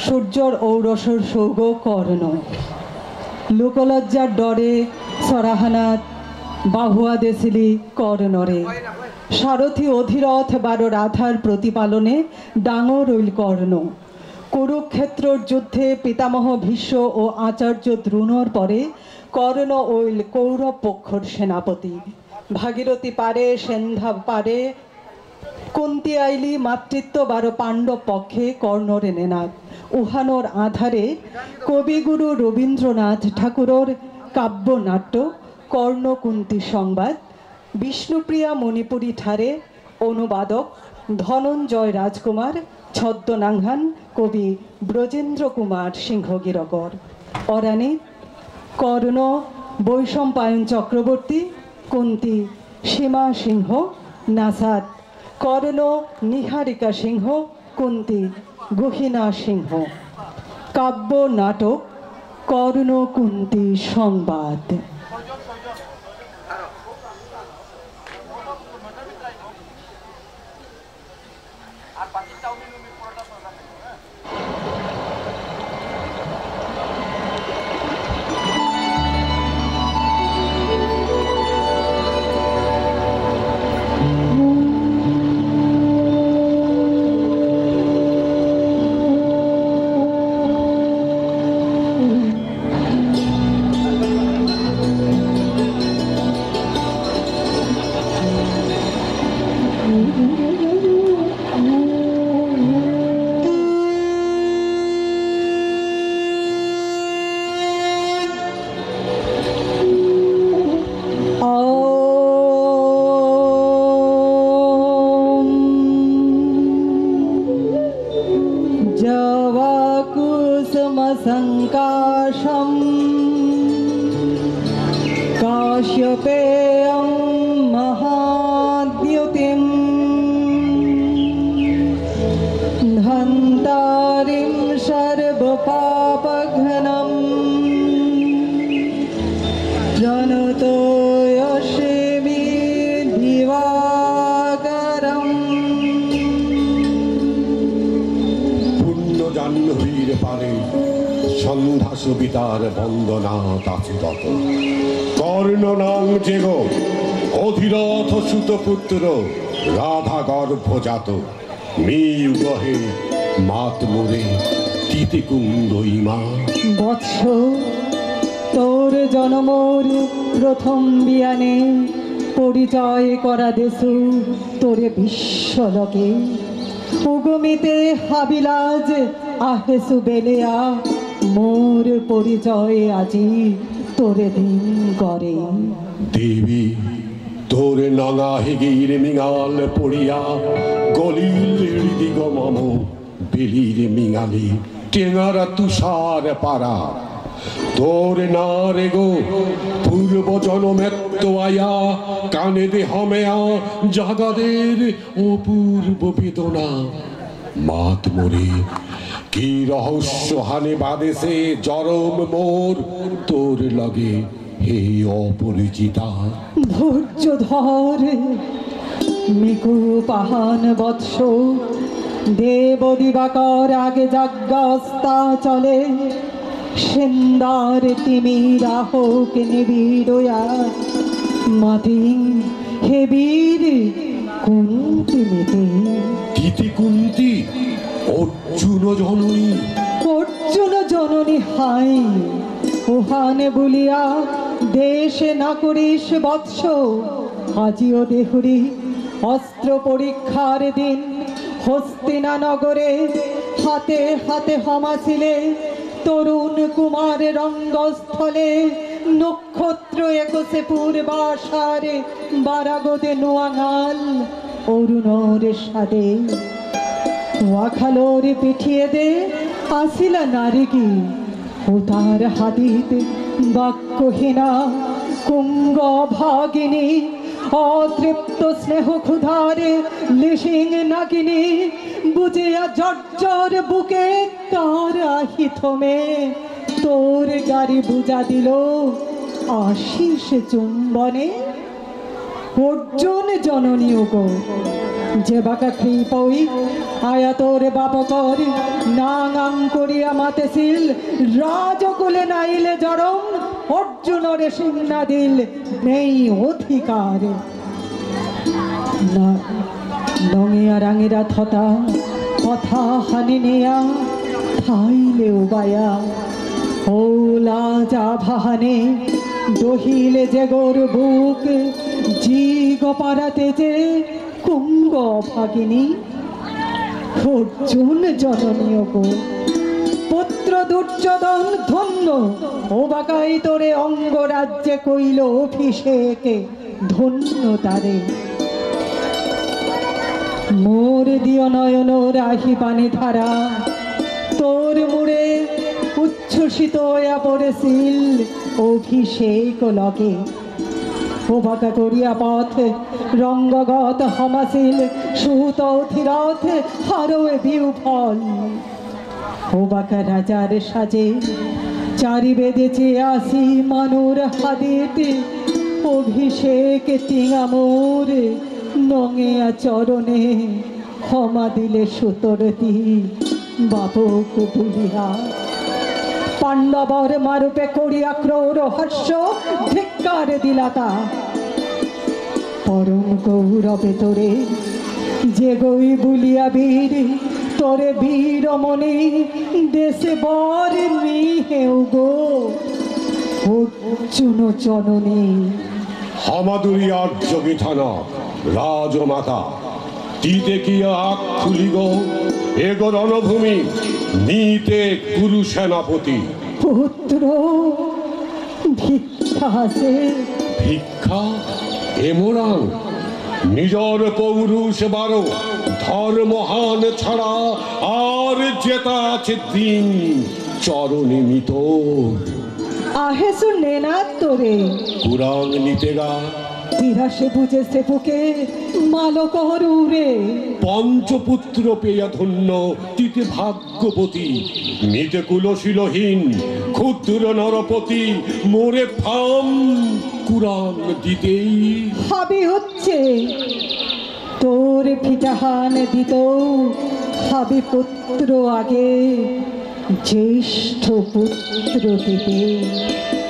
সূর্যর ঔরসর সৌগ কর্ণ লোকলজ্জার ডরে সরাহানাত বাহুয়া দেশিলি কর্ণরে সারথী অধিরথ 12 রাধার প্রতিপালনে ডাঙর ঐল কর্ণ কুরুক্ষেত্রর যুদ্ধে পিতামহ ভীষ্ম ও আচার্য দ্রোণর পরে কর্ণ ঐল কৌরব পক্ষর সেনাপতি ভাগীরথী পারে সেন্ধা পারে কুন্তি আইলি মাতৃত্ব 12 পাণ্ডব পক্ষে কর্ণরে নেনাথ উহানোর আধারে কবিগুরু রবীন্দ্রনাথ ঠাকুরর কাব্যনাট্য কর্ণকুন্তি সংবাদ বিষ্ণুপ্রিয়া মণিপুরী ঠারে অনুবাদক ধনঞ্জয় রাজকুমার ছদ্মনাঙ্ঘান কবি ব্রজেন্দ্র কুমার সিংহগিরকর অরানি কর্ণ বৈশম্পায়ন চক্রবর্তী কুন্তি সীমা সিংহ নাসাদ কর্ণ নিহারিকা সিংহ কুন্তি গহিনা সিংহ কাব্য নাটক কর্ণ কুন্তি সংবাদ संकाशम काश्यपेयं महाद्युतिं धन्तारिं सर्वपापघ्नं जनतोयसेमि दिवाकरम् पुण्य जाह्नवीर पारे সন্ধ্যা সুবিতার বন্দনা তাচিরত কর্ণ নাম যেগো অধিরথ সুতপুত্র রাধা গর্ভজাত মেয়ুগহে মাত মোরে তিতিকুন্দ ইমা বৎস তোর জনমোর প্রথম বিয়ানে পরিচয় করা দেশু তোরে বিশ্বলোকে উগমিতে হাবিলাজ আহেসু বেলেয়া মোর পরিচয় আজি তোরে দিন করে দেবী তোরে নঙা হেগির মিঙাল পড়িয়া গলিল হৃদিগ মম বেলির মিঙালি টেঙারা তুষার পারা তোর না রে গো পূর্ব জনমেত্ত আয়া কানে দে হমেয়া জাগাদের অপূর্ব বেদনা মাত মোরে কি রহস্য হানে বাদেশে জরম মোর তোর লগে হে অপরিচিতা ধৈর্য ধর মিকু পাহান বৎস দেব দিবাকর আগে যজ্ঞস্তা চলে সেন্দার তিমি রাহক নিবিড়য়া মাতি হে বীর কুন্তি মেতে তিতি কুন্তি অর্জুন জননী অর্জুন জননী হাই উহানে বলিয়া দেশে না করিস বৎস আজিও দেহুরি অস্ত্র পরীক্ষার দিন হস্তিনা নগরে হাতে হাতে হমাছিলে তরুণ কুমার রঙ্গস্থলে নক্ষত্র একসে পূর্বাশারে বারাগদে নোয়াঙাল অরুণর সাদে ওয়াখালোর পিঠিয়ে দে আসিলা নারিকি ও তার হাদিতে বাক্যহীনা কুঙ্গ ভাগিনী অতৃপ্ত স্নেহ ক্ষুধারে লিসিং নাগিনী বুঝিয়া জর্জর বুকে তার আহিথমে তোর গাড়ি বুঝা দিল আশিস চুম্বনে অর্জুন জননীয় গো যে বাকা কৃপই আয়া তোর বাপকর নাঙাং করিয়া মাতেছিল রাজকুলে নাইলে জরম অর্জুনরে সিংনা দিল নেই অধিকার না নঙিয়া রাঙেরা থতা কথা হানি নেয়া থাইলে উবায়া ওলা যা ভাহানে দহিলে যে গোর বুক জি গোপারাতে যে কুঙ্গ ভাগিনী অর্জুন জননীয় গো পুত্র দুর্যোধন ধন্য ও বাকাই তোরে অঙ্গরাজ্যে কইল অভিষেকে ধন্য তারে মোর দিয় নয়ন রাহি পানি ধারা তোর মুড়ে উচ্ছ্বসিত হইয়া পড়েছিল অভিষেক লগে ও বাঁকা করিয়া পথ রঙ্গগত হমাসিল সুত অধিরথ হরয়ে বিউফল ও বাঁকা রাজার সাজে চারি বেদেছে আসি মানুর হাদিতে অভিষেক টিঙা মোর নঙেয়া চরণে ক্ষমা দিলে সুতরতি বাপক বলিয়া পাণ্ডবর মারুপে করিয়া ক্রৌর হর্ষ ধিক্কার দিলাতা পরম গৌরবে তোরে যে গই বুলিয়া বীর তোরে বীর মনে দেশে বর নিহেউ গো অর্জুন জননী হামাদুরি আর্য বিধানা রাজমাতা তীতে কি আখ খুলিগ এগো রণভূমি নিতে কুরু সেনাপতি পুত্র ভিক্ষা আছে ভিক্ষা এমরাং নিজর পৌরুষ বারো ধর্মহান ছাড়া আর যেটা আছে দিন চরণে মিতর আহেসু নেনা তোরে কুরাং নিতে গা বিরাসে বুঝে সেপুকে মালকহরুরে পঞ্চপুত্র পেয়া ধন্য তিতে ভাগ্যবতী নিতে কুলশীলহীন ক্ষুদ্র নরপতি মোরে ফাম কুরাং দিতেই হাবি হচ্ছে তোর ফিটাহান দিত হাবি পুত্র আগে জ্যেষ্ঠ পুত্র দিতে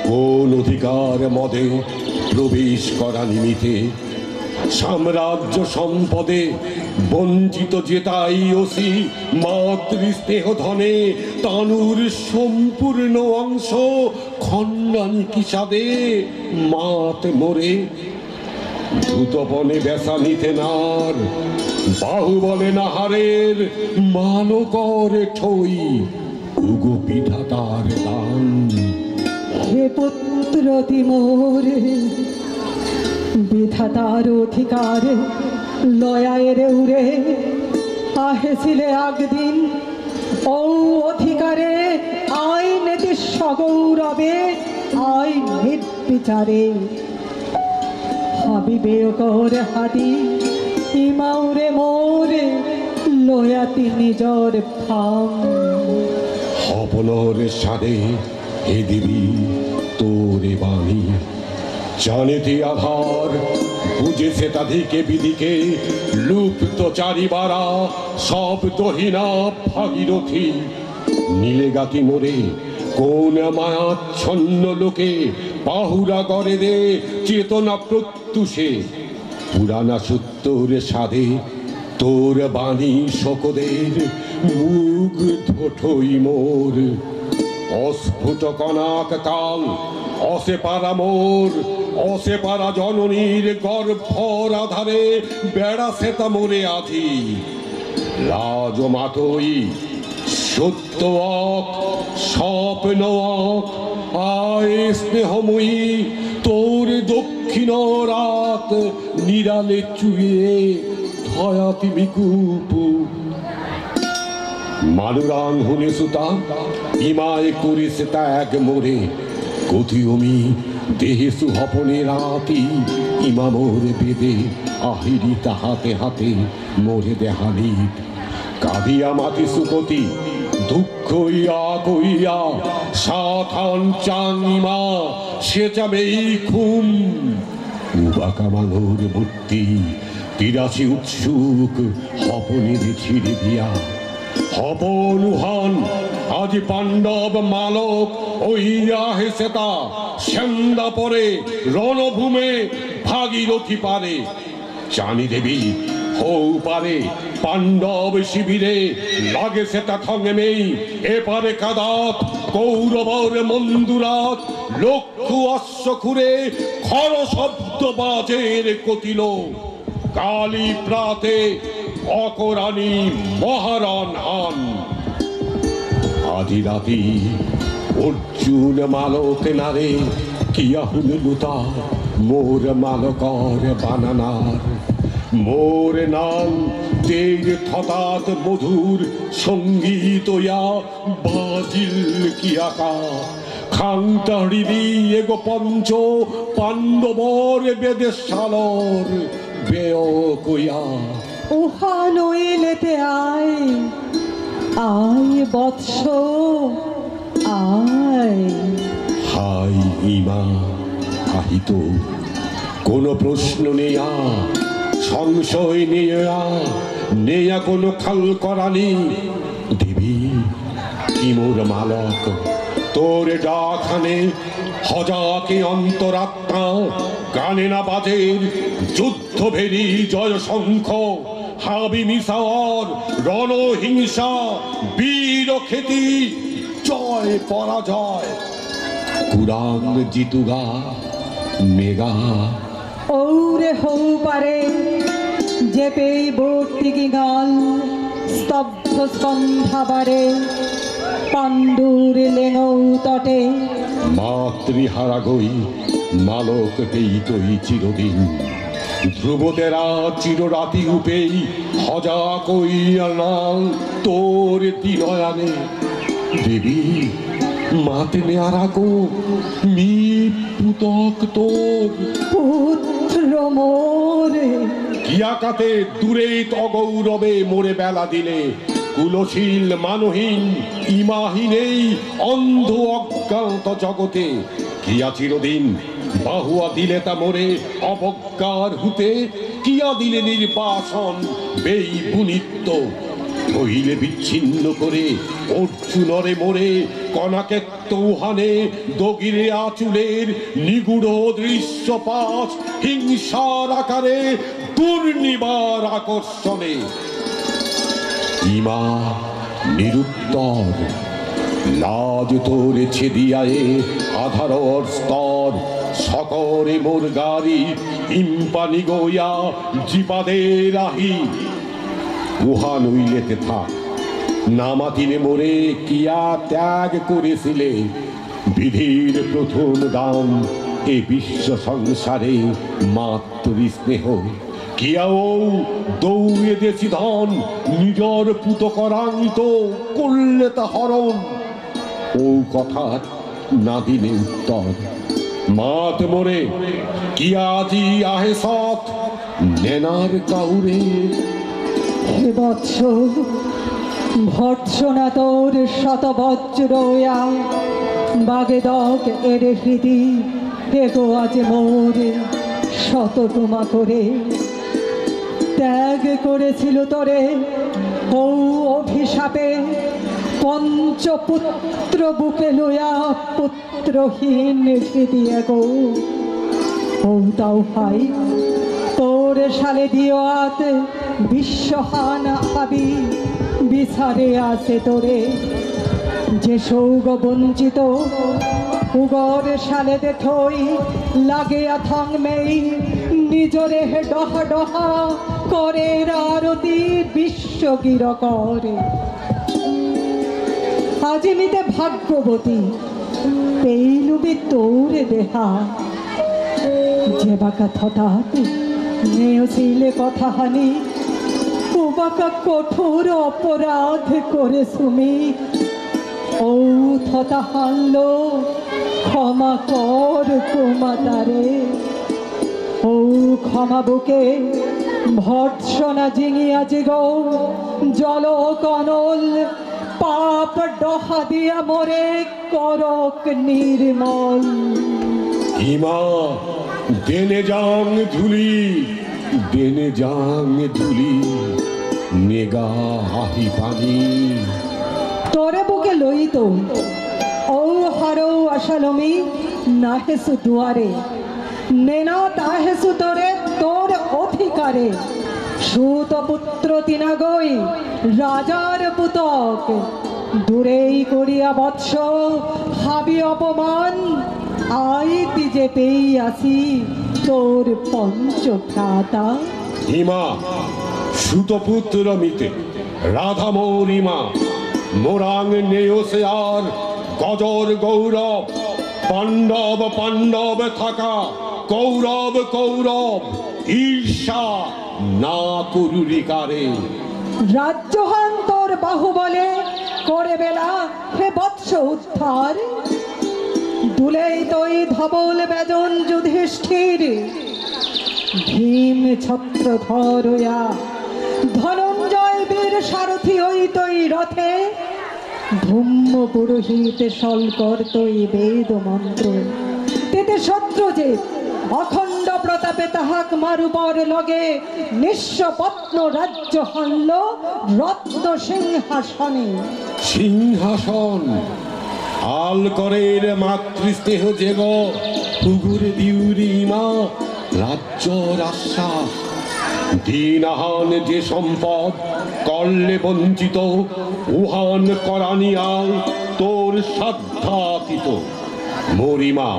কোন অধিকার মদে প্রবেশ করা নিমিতে সাম্রাজ্য সম্পদে বঞ্চিত যেতাই ওসি মাতৃস্নেহ ধনে তানুর সম্পূর্ণ অংশ খণ্ডানি কিসাদে মাত মোরে দ্রুতপনে বেসা নিতে নার বাহু বলে নাহারের মানো করে ঠই উগো বিধাতার দান হে পুত্র দিমোর বিধাতার অধিকার লয়ায়ের উড়ে আহেছিলে আগদিন ও অধিকারে আইন সগৌরবে আইন নির্বিচারে হাবিবে কর হাদি ইমাউরে মোরে লয়াতি নিজর ফাম হপনর সাদে হে দেবী তোরে বাণী জানেতে আধার বুঝেছে তাদিকে বিদিকে লুপ্ত চারিবারা শব্দহীনা ভাগীরথী নীলে গাতি মোরে কোন মায়াচ্ছন্ন লোকে পাহুরা করে দে চেতনা প্রত্যুষে পুরানা সত্যর সাধে তোর বাণী শোকদের মুখ ধোঠই মোর অস্ফুট কনাক কাল অসে পারা মোর অসে পারা জননীর গর্ভর আধারে বেড়াছে তা মোরে আধি রাজমাতই সত্য অক স্বপ্ন অক আয় স্নেহময়ী তোর দক্ষিণ রাত নিরালে চুয়ে ধয়াতি বিকুপু মানুরাং হুনে সুতা ইমায় করিছে ত্যাগ মোরে কথিয়মি দেহেসু হপনে রাতি ইমা মোরে বেদে আহিরি তাহাতে হাতে মোরে দেহালি কাঁদিয়া মাতি সুকতি দুঃখ ইয়া কইয়া সাধান চান ইমা সে যাবে খুম উবাকা মাঙর মূর্তি ৮৩ উৎসুক হপনের ছিঁড়ে দিয়া হপন উহান আজ পাণ্ডব মালক ওইরা হেসেতা সেন্দা পরে রণভূমে ভাগীরথী পারে জানি দেবী হৌ পারে পাণ্ডব শিবিরে লাগে সেটা থঙ্গেমেই এপারে কাদাত কৌরবর মন্দুরাত লক্ষ্য অশ্ব খুরে খর শব্দ বাজের কতিল কালী প্রাতে অকরানি মহারণ হান আধি রাতি অর্জুন মালক নারে কিয়া হুলুতা মোর মালকর বানানার মোর নাম তের থতাত মধুর সঙ্গীত বাজিল কিয়াকা খান্তাড়ি এগো পঞ্চ পাণ্ডবর বেদেশালর বেয় কইয়া উহা নইলেতে আয় আয় বৎস আয়। হাই ইমা আহিত কোনো প্রশ্ন নেয়া সংশয় নেয়া কোনো খাল করানি দেবী কি মোর মালক তোর ডাখানে হজাকে অন্তরাত্মা গানে না বাজের যুদ্ধ ভেরি জয় শঙ্খ হাবি মিসাওয়ার রণহিংসা বীর খ্যাতি জয় পরাজয় কুরাং জিতুগা মেগা ওরে হৌ পারে যে পেই বর্তিকি গাল স্তব্ধ স্কন্ধাবারে পাণ্ডুর লেঙৌ তটে মাতৃহারা গই মালক পেই তৈ চিরদিন ধ্রুবতেরা চিররাতি উপেই হজা কইয়া নাল তোর দিনয়ানে দেবী মাতে নেয়ারা গো মি পুতক তোর পুত্র মোরে কিয়াকাতে দূরে অগৌরবে মোরে বেলা দিলে কুলশীল মানহীন ইমাহীনেই অন্ধ অজ্ঞাত জগতে কিয়া চিরদিন বাহুয়া দিলে তা মোরে অবজ্ঞার হুতে কিয়া দিলে নির্বাসন বেই বুনিত্য হইলে বিচ্ছিন্ন করে অর্জুনরে মোরে কনাকে তৌহানে দগিরে আচুলের নিগুড় দৃশ্যপাশ হিংসার আকারে দুর্নিবার আকর্ষণে ইমা নিরুত্তর লাজ তোরে ছেদিয়ায়ে আধারর স্তর সকরে মোর গাড়ি ইম্পানি গইয়া জিপাদে রাহি উহা নইলেতে থাক নামাতিলে মোরে কিয়া ত্যাগ করেছিলে বিধির প্রথম দাম এ বিশ্ব সংসারে মাতৃ স্নেহ কিয়াও দৌড়ে দেশি ধন নিজর পুত করান্ত করলে তা হরণ ও কথা না দিলে উত্তর মাত মোরে কিয়াজি আহে সৎ নেনার কাউরে হে বৎস ভর্ৎসনা তোর শতবজ্র বাগেদক এর হৃদি হেগো আজ মোরে শতটুমা করে ত্যাগ করেছিল তোরে ও অভিশাপে পঞ্চপুত্র বুকে লইয়া পুত্রহীন হৃদি এগো ও তাও ভাই তোর সালে দিও আত বিশ্বহান হাবি বিচারে আছে তোরে যে সৌগ বঞ্চিত উগর সালে দেখই লাগে থংমেই নিজরে ডহা ডহা করে আরতি বিশ্বগির করে আজিমিতে ভাগ্যবতী পেইলুবি তোরে দেহা যে বাকা থঠাৎ নেওছিলে কথা হানি ও বাকা কঠোর অপরাধ করে সুমি ও থতা হানলো ক্ষমা কর ক্ষমা তারে ও ক্ষমা বুকে ভর্ৎসনা জিঙিয়া জিগো জল কনল পাপ ডহা দিয়া মোরে করক নির্মল ইমা দেনে যাং ধুলি, দেনে যাং ধুলি, নেগা হাহি পানি। তোরে বুকে লইত ও হারো আশালমি না হেসু দুয়ারে, নেনা তা হেসু তোরে তোর অধিকারে। সুত পুত্র তিনাগই রাজার পুতক, দূরেই করিয়া বৎস হাবি অপমান। আইতি যেতেই আসি তোর পঞ্চভ্রাতা। হিমা সুতপুত্র মিতে রাধা মৌরিমা, মোরাং নেয়সে আর গজর গৌরব। পাণ্ডব পাণ্ডব থাকা কৌরব কৌরব, ঈর্ষা না করুরিকারে। রাজ্যহান তোর বাহুবলে করে বেলা হে বৎস উদ্ধার। দুলেই তৈ ধবল বেজন যুধিষ্ঠির, ভীম ছত্র ধরয়া ধনঞ্জয় বীর সারথি হই তৈ রথে। ধূম্ম পুরোহিত সলকর তৈ বেদ মন্ত্র, তেতে শত্রুজিৎ অখণ্ড প্রতাপে তাহাক মারুবর লগে। নিঃস্ব পত্ন রাজ্য হানল রত্ন সিংহাসনে। সিংহাসন আল করের মাতৃস্নেহ যেগ, পুগুর দিউরি মা রাজ্যর আশ্বাস। দীনাহান যে সম্পদ করলে বঞ্চিত, উহান করানিয়াল তোর সাধ্যাতীত। মরিমা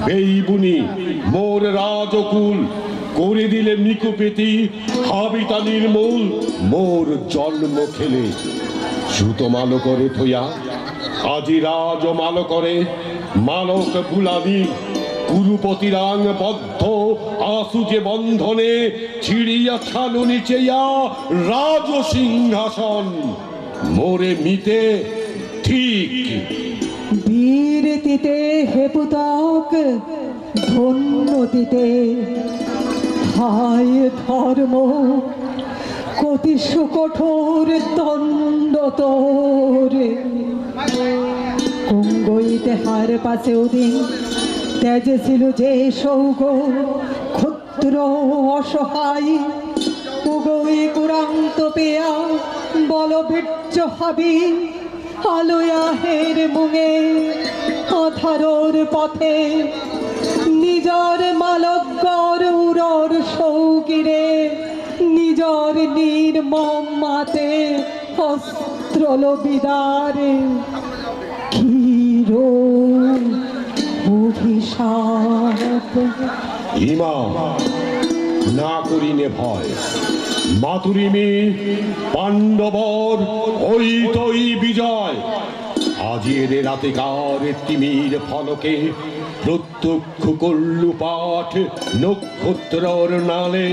বেইবুনি মোর রাজকুল, করে দিলে নিকুপেতি হাবিতা নির্মূল। মোর জন্ম খেলে সুত মালো করে থইয়া, আজি রাজ মালো করে মালক বুলাবি। কুরুপতি রাং বদ্ধ আসু যে বন্ধনে, ছিড়িয়া ছানুনি চেয়া রাজ সিংহাসন। মোরে মিতে ঠিক বীর তিতে হে পুতক ধন্য তিতে। হায় ধর্ম কতি সুকঠোর দণ্ড তোর। কুঙ্গইতে হার পাশে ওদিন তেজে ছিল যে সৌগ, ক্ষুদ্র অসহায় উগই কুরান্ত পেয়া বল বীর্য হাবি। আলোয়া হের মুঙে আধারোর পথে, নিজর মালকর উরর সৌকিরে। নিজর নির্মম মাতে অস্ত্রল বিদারে, ক্ষীরো অভিশাপ। হিমা না করিনে ভয়, মাতুরিমি পাণ্ডবর ওই তৈ বিজয়। আজি এরে রাতেকার তিমির ফলকে, প্রত্যক্ষ করলু পাঠ নক্ষত্রর নালে।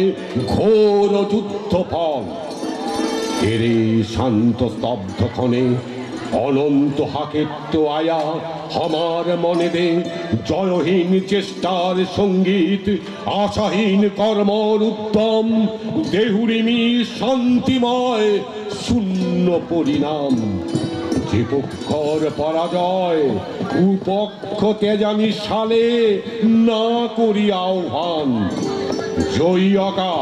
ঘোর যুদ্ধ ফল এরে শান্ত স্তব্ধ ক্ষণে, অনন্ত হাকেত্য আয়া আমার মনে দে। জয়হীন চেষ্টার সঙ্গীত, আশাহীন কর্মর উদ্যম। দেহুরিমি শান্তিময় শূন্য পরিণাম। যে পক্ষর পরাজয় উপক্ষ তেজানি সালে, না করি আহ্বান। জয়ী অকা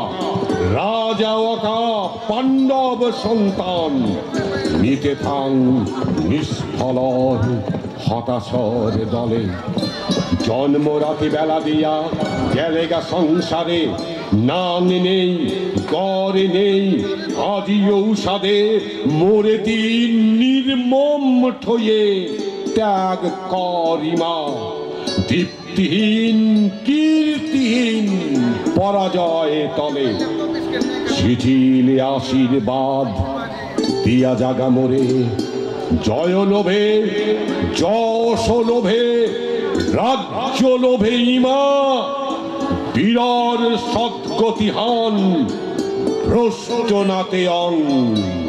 রাজা অকা পাণ্ডব সন্তান, নিতে থাং নিষ্ফল হতাশর দলে। জন্ম রাতে বেলা দিয়া গেলেগা সংসারে, নাম নেই গড়ে নেই আজি ঔষধে। মোরে তিন নির্মম ঠয়ে ত্যাগ করিমা। দীপ্তিহীন কীর্তিহীন পরাজয় তলে, শিথিল আশীর্বাদ দিয়া জাগা মোরে। জয় লোভে যশ লোভে রাজ্য লোভে ইমা, বীরর সদ্গতিহান ভ্রষ্ট নাতে অঙ্গ।